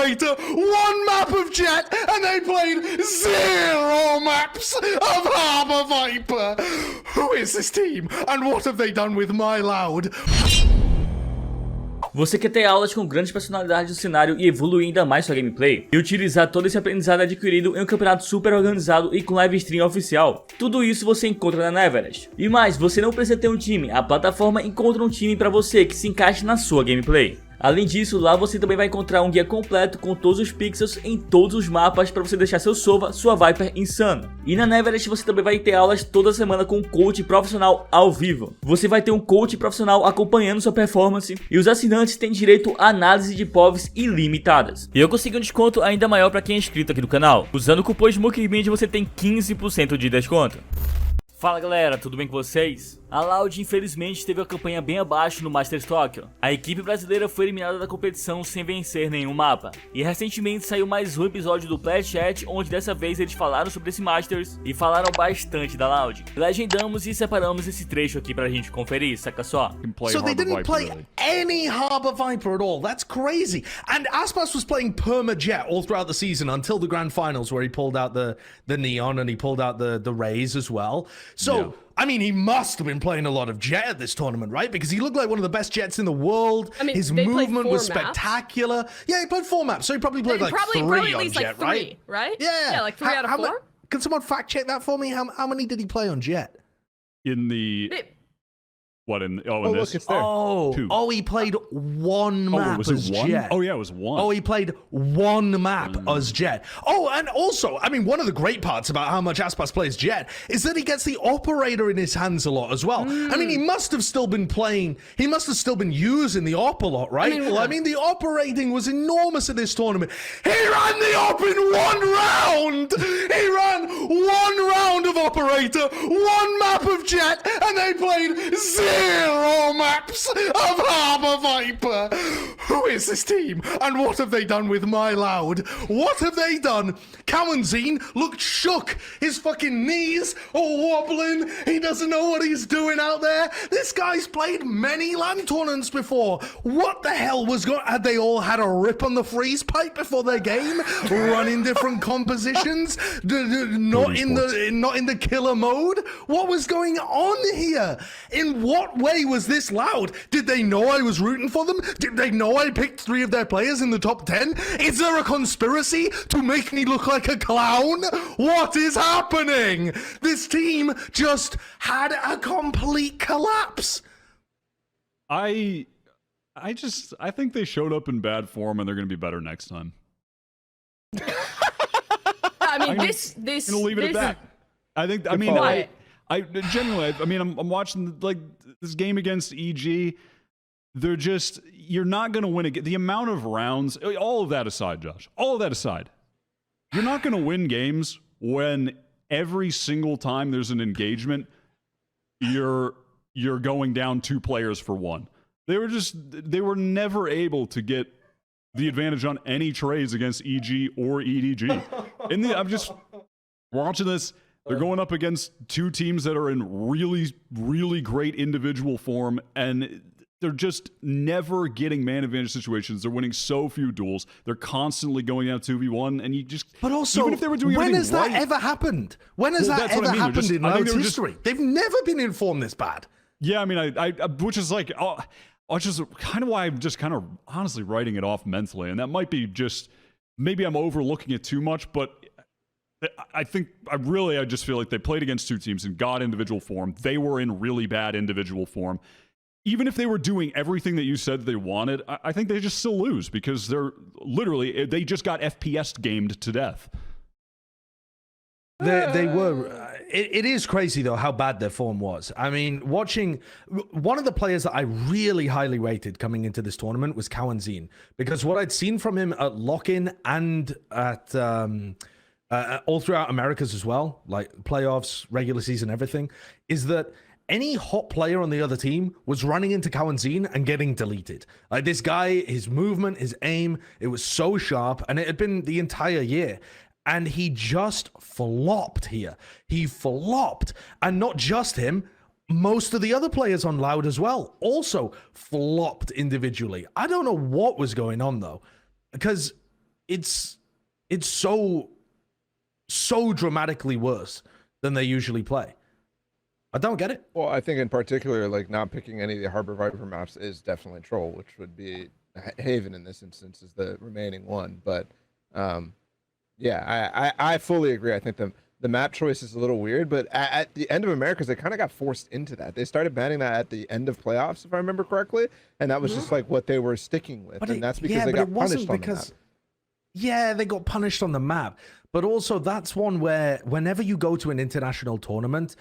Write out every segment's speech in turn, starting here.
operator, 1 map of Jet, and they played 0 maps of Harbour Viper. Who is this team, and what have they done with my Loud? Você quer ter aulas com grandes personalidades do cenário e evoluir ainda mais sua gameplay? E utilizar todo esse aprendizado adquirido em um campeonato super organizado e com live stream oficial? Tudo isso você encontra na Várias. E mais, você não precisa ter um time, a plataforma encontra um time para você que se encaixe na sua gameplay. Além disso, lá você também vai encontrar um guia completo com todos os pixels em todos os mapas para você deixar seu Sova, sua Viper insano. E na Everest você também vai ter aulas toda semana com um coach profissional ao vivo. Você vai ter um coach profissional acompanhando sua performance e os assinantes têm direito a análise de POVs ilimitadas. E eu consegui um desconto ainda maior para quem é inscrito aqui do canal. Usando o cupom SMokemid você tem 15% de desconto. Fala galera, tudo bem com vocês? A Loud infelizmente teve a campanha bem abaixo no Masters Tóquio. A equipe brasileira foi eliminada da competição sem vencer nenhum mapa. E recentemente saiu mais um episódio do Play Chat, onde dessa vez eles falaram sobre esse Masters e falaram bastante da Loud. Legendamos e separamos esse trecho aqui pra gente conferir, saca só? So they didn't play any Harbour Viper at all. That's crazy. And Aspas was playing Perma Jet all throughout the season until the grand finals where he pulled out the Neon and he pulled out the Rays as well. So, yeah. I mean, he must have been playing a lot of Jet at this tournament, right? Because he looked like one of the best Jets in the world. I mean, his movement was spectacular. Yeah, he played 4 maps, so he probably played like three at on least Jet, like 3, right? Yeah. Yeah, like 3 out of 4. Can someone fact check that for me? How many did he play on Jet? In the... in this? Look, oh, he played 1 map as Jet. Oh, yeah, it was 1. Oh, he played 1 map as Jet. Oh, and also, I mean, one of the great parts about how much Aspas plays Jet is that he gets the operator in his hands a lot as well. I mean, he must have still been playing, he must have still been using the op a lot, right? I mean, the operating was enormous in this tournament. He ran the op in 1 round! He ran 1 round of operator, 1 map of Jet, and they played 0 maps of Harbour Viper. Who is this team, and what have they done with my Loud? What have they done? Cowanzine looked shook. His fucking knees are wobbling. He doesn't know what he's doing out there. This guy's played many LAN tournaments before. What the hell was going? Had they all had a rip on the freeze pipe before their game, running different compositions, not in the killer mode? What was going on here? In what way was this Loud? Did they know I was rooting for them? Did they know I picked 3 of their players in the top 10? Is there a conspiracy to make me look like a clown? What is happening? This team just had a complete collapse. I think they showed up in bad form and they're going to be better next time. I mean, I'm gonna leave it at that. I genuinely, I mean, I'm watching like this game against EG. They're just, you're not going to win again. The amount of rounds, all of that aside, Josh, all of that aside, you're not going to win games when every single time there's an engagement, you're going down 2 players for 1. They were never able to get the advantage on any trades against EG or EDG. I'm just watching this. They're going up against 2 teams that are in really, really great individual form, and they're just never getting man advantage situations. They're winning so few duels. They're constantly going out 2v1, and you just... But also, even if they were doing when has right, that ever happened? When has that ever happened in Loud's history? They've never been in form this bad. Yeah, I mean, I which is like... which is kind of why I'm just kind of honestly writing it off mentally, and that might be just... Maybe I'm overlooking it too much, but... I just feel like they played against 2 teams and got individual form. They were in really bad individual form. Even if they were doing everything that you said they wanted, I think they just still lose because they just got FPS gamed to death. They were. It is crazy, though, how bad their form was. I mean, watching one of the players that I really highly rated coming into this tournament was Cowanzine, because what I'd seen from him at Lock-In and at... all throughout Americas as well, like playoffs, regular season, everything, is that any hot player on the other team was running into Cowanzine and getting deleted. Like this guy, his movement, his aim, it was so sharp, and it had been the entire year. And he just flopped here. He flopped. And not just him, most of the other players on Loud as well also flopped individually. I don't know what was going on, though, because it's so dramatically worse than they usually play. I don't get it. Well, I think in particular, like not picking any of the Harbor Viper maps is definitely troll, which would be Haven in this instance is the remaining one. But yeah, I fully agree. I think the map choice is a little weird, but at the end of Americas, they kind of got forced into that. They started banning that at the end of playoffs, if I remember correctly, and that was just like what they were sticking with, and that's because they got punished on the map. Yeah, they got punished on the map, but also that's one where whenever you go to an international tournament,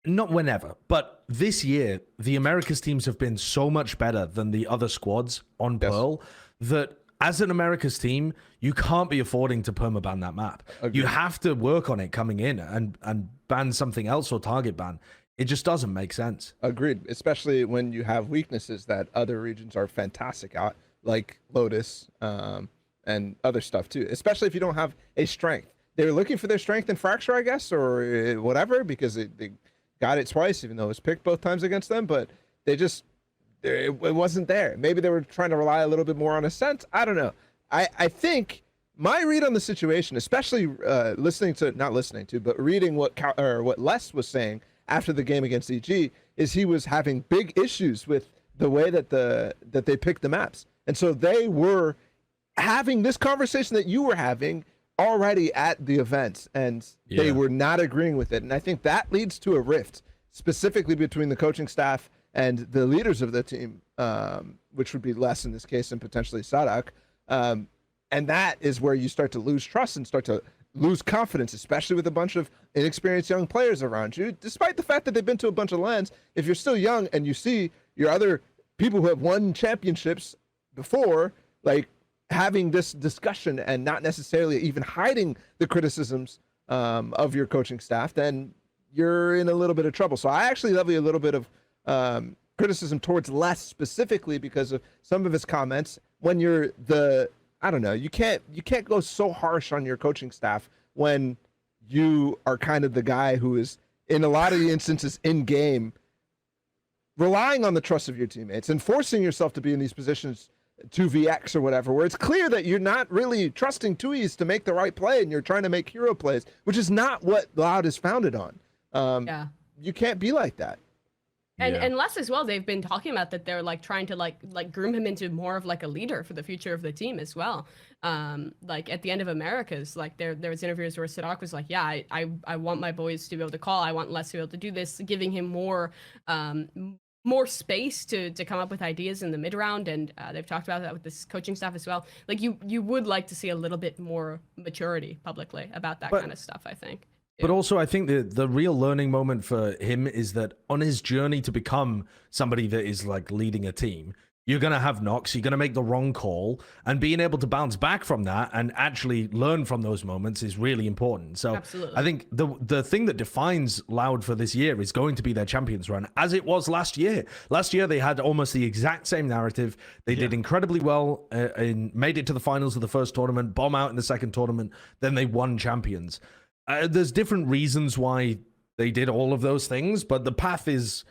not whenever, but this year, the Americas teams have been so much better than the other squads on Pearl that as an Americas team, you can't be affording to permaban that map. Agreed. You have to work on it coming in and ban something else or target ban. It just doesn't make sense. Agreed, especially when you have weaknesses that other regions are fantastic at, like Lotus and other stuff too, especially if you don't have a strength. They were looking for their strength in Fracture, I guess, or whatever, because they got it twice, even though it was picked both times against them, but it wasn't there. Maybe they were trying to rely a little bit more on Ascent. I don't know. I think my read on the situation, especially not listening to, but reading what Les was saying after the game against EG, is he was having big issues with the way that they picked the maps. And so they were having this conversation that you were having already at the event, and they were not agreeing with it. And I think that leads to a rift, specifically between the coaching staff and the leaders of the team, which would be Les in this case and potentially Sadak. And that is where you start to lose trust and start to lose confidence, especially with a bunch of inexperienced young players around you. Despite the fact that they've been to a bunch of LANs, if you're still young and you see your other people who have won championships before, like, having this discussion and not necessarily even hiding the criticisms of your coaching staff, then you're in a little bit of trouble. So I actually levy a little bit of criticism towards Les specifically because of some of his comments. When you're you can't go so harsh on your coaching staff when you are kind of the guy who is in a lot of the instances in game relying on the trust of your teammates and forcing yourself to be in these positions 2vx or whatever, where it's clear that you're not really trusting 2Es to make the right play and you're trying to make hero plays, which is not what Loud is founded on. You can't be like that. And Les as well, they've been talking about that they're like trying to like groom him into more of like a leader for the future of the team as well. Like at the end of Americas, like there was interviews where Sadak was like, yeah, I want my boys to be able to call. I want Les to be able to do this, giving him more space to come up with ideas in the mid round, and they've talked about that with this coaching staff as well. Like you would like to see a little bit more maturity publicly about that kind of stuff, I think. But also, I think the real learning moment for him is that on his journey to become somebody that is like leading a team, you're going to have knocks, you're going to make the wrong call, and being able to bounce back from that and actually learn from those moments is really important. So absolutely. I think the thing that defines Loud for this year is going to be their Champions run, as it was last year. Last year, they had almost the exact same narrative. They did incredibly well and made it to the finals of the first tournament, bomb out in the second tournament, then they won Champions. There's different reasons why they did all of those things, but the path is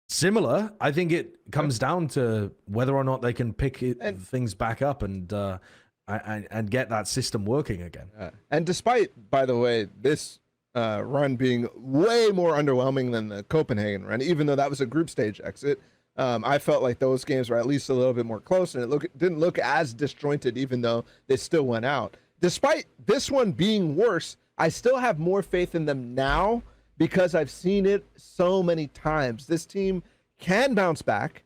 similar. I think it comes down to whether or not they can pick things back up and get that system working again. And despite, by the way, this run being way more underwhelming than the Copenhagen run, even though that was a group stage exit, I felt like those games were at least a little bit more close, and it didn't look as disjointed, even though they still went out. Despite this one being worse, I still have more faith in them now because I've seen it so many times. This team can bounce back,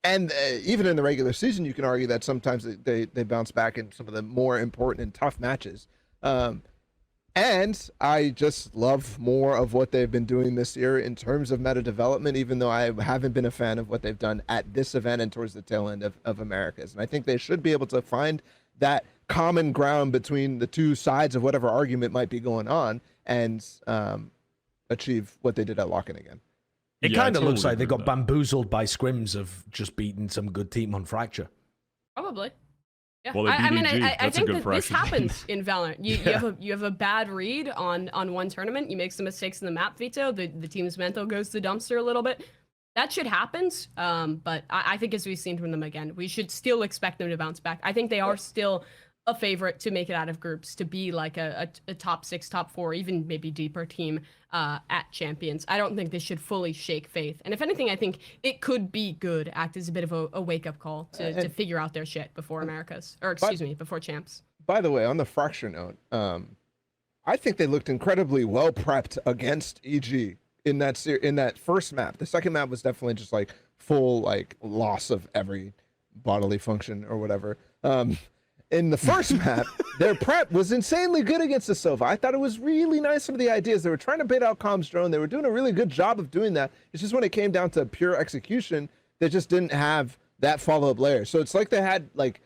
and even in the regular season, you can argue that sometimes they bounce back in some of the more important and tough matches. And I just love more of what they've been doing this year in terms of meta development, even though I haven't been a fan of what they've done at this event and towards the tail end of Americas. And I think they should be able to find that common ground between the two sides of whatever argument might be going on and achieve what they did at Lock-In again. It kind of looks like they got bamboozled by scrims of just beating some good team on Fracture. Probably. Yeah. Well, I mean, I think that this happens in Valorant. You have a bad read on one tournament. You make some mistakes in the map veto. The team's mental goes to the dumpster a little bit. That shit happens, but I think as we've seen from them again, we should still expect them to bounce back. I think they are still a favorite to make it out of groups, to be like a top 6, top 4, even maybe deeper team at Champions. I don't think this should fully shake faith. And if anything, I think it could be good, act as a bit of a wake-up call to figure out their shit before Americas, or excuse me, before Champs. By the way, on the Fracture note, I think they looked incredibly well prepped against EG in that first map. The second map was definitely just like full like loss of every bodily function or whatever. In the first map, their prep was insanely good against the Sova. I thought it was really nice, some of the ideas. They were trying to bait out Comms Drone. They were doing a really good job of doing that. It's just when it came down to pure execution, they just didn't have that follow-up layer. So it's like they had like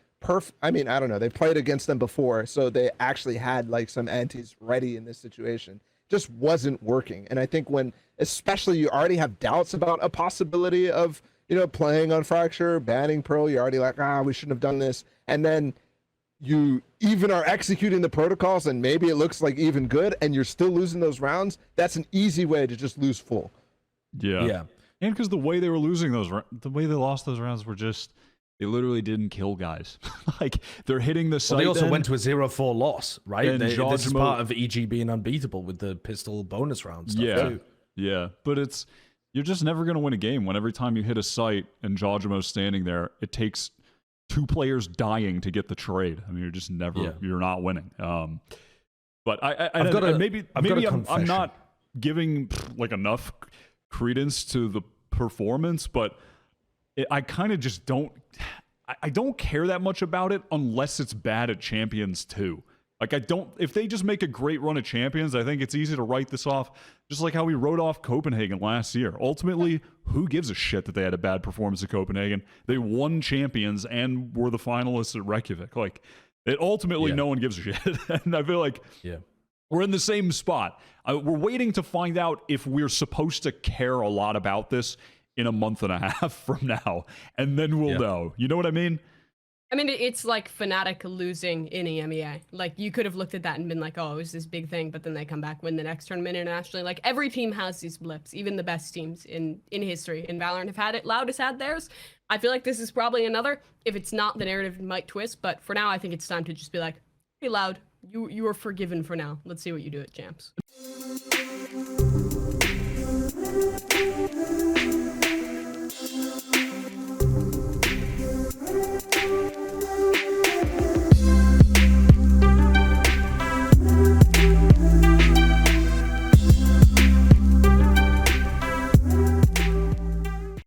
I mean, I don't know. They played against them before, so they actually had like some antis ready in this situation. Just wasn't working. And I think when, especially you already have doubts about a possibility of, you know, playing on Fracture, banning Pearl, you're already like, we shouldn't have done this. And then you even are executing the protocols and maybe it looks like even good and you're still losing those rounds. That's an easy way to just lose full. Yeah. And because the way they were losing the way they lost those rounds were just, they literally didn't kill guys. Like they're hitting the site. Well, they also went to a 0-4 loss, right? And This is part of EG being unbeatable with the pistol bonus round stuff too. Yeah. But you're just never going to win a game when every time you hit a site and Jawjamo's standing there, it takes 2 players dying to get the trade. I mean, you're just never, you're not winning. But I'm not giving like enough credence to the performance, but I kind of just I don't care that much about it unless it's bad at Champions too. Like if they just make a great run at Champions, I think it's easy to write this off, just like how we wrote off Copenhagen last year. Ultimately, who gives a shit that they had a bad performance at Copenhagen? They won Champions and were the finalists at Reykjavik. Like, no one gives a shit. And I feel like we're in the same spot. We're waiting to find out if we're supposed to care a lot about this in a month and a half from now, and then we'll know. You know what I mean? I mean, it's like Fnatic losing in EMEA. Like, you could have looked at that and been like, oh, it was this big thing, but then they come back, win the next tournament internationally. Like, every team has these blips, even the best teams in history. In Valorant have had it. Loud has had theirs. I feel like this is probably another. If it's not, the narrative might twist, but for now, I think it's time to just be like, hey, Loud, you are forgiven for now. Let's see what you do at Champs.